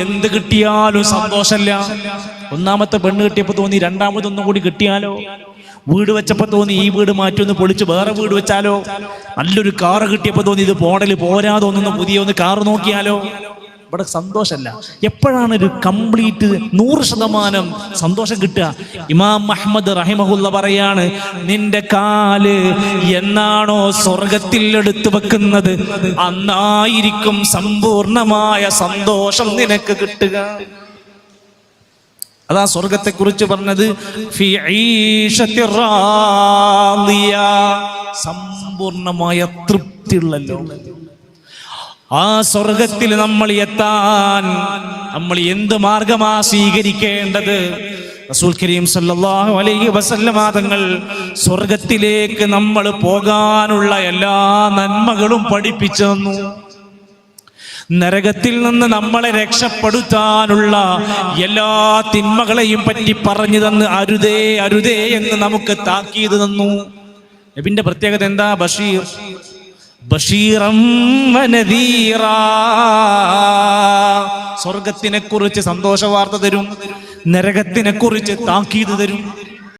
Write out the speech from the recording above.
എന്ത് കിട്ടിയാലും സന്തോഷമില്ല. ഒന്നാമത്തെ പെണ്ണ് കിട്ടിയപ്പോ തോന്നി രണ്ടാമതൊന്നും കൂടി കിട്ടിയാലോ. വീട് വെച്ചപ്പോ തോന്നി ഈ വീട് മാറ്റി ഒന്ന് പൊളിച്ച് വേറെ വീട് വെച്ചാലോ. നല്ലൊരു കാറ് കിട്ടിയപ്പോ തോന്നി ഇത് മോഡല് പോരാ തോന്നുന്നു, പുതിയ ഒന്ന് കാറ് നോക്കിയാലോ. ഇവിടെ സന്തോഷമല്ല. എപ്പോഴാണ് ഒരു കംപ്ലീറ്റ് 100% സന്തോഷം കിട്ടുക? ഇമാം അഹ്മദ് റഹിമഹുല്ല പറയാണ്, നിന്റെ കാല് എന്നാണോ സ്വർഗത്തിൽ എടുത്തു വെക്കുന്നത് അന്നായിരിക്കും സമ്പൂർണമായ സന്തോഷം നിനക്ക് കിട്ടുക. അതാ സ്വർഗത്തെ കുറിച്ച് പറഞ്ഞത്, ഫീ ഈശത്തിർ റാളിയ, സമ്പൂർണമായ തൃപ്തിയുള്ളല്ലോ. ആ സ്വർഗത്തിൽ നമ്മൾ എത്താൻ നമ്മൾ എന്ത് മാർഗമാ സ്വീകരിക്കേണ്ടത്? റസൂൽ കരീം സല്ലല്ലാഹു അലൈഹി വസല്ലമ തങ്ങൾ സ്വർഗത്തിലേക്ക് നമ്മൾ പോകാനുള്ള എല്ലാ നന്മകളും പഠിപ്പിച്ചു തന്നു. നരകത്തിൽ നിന്ന് നമ്മളെ രക്ഷപ്പെടുത്താനുള്ള എല്ലാ തിന്മകളെയും പറ്റി പറഞ്ഞു തന്ന് അരുതേ അരുതേ എന്ന് നമുക്ക് താക്കീത് തന്നു. നബിന്റെ പ്രത്യേകത എന്താ? ബഷീറം വനദീറാ, സ്വർഗത്തിനെ കുറിച്ച് സന്തോഷ വാർത്ത തരും, നരകത്തിനെ കുറിച്ച് താക്കീത് തരും.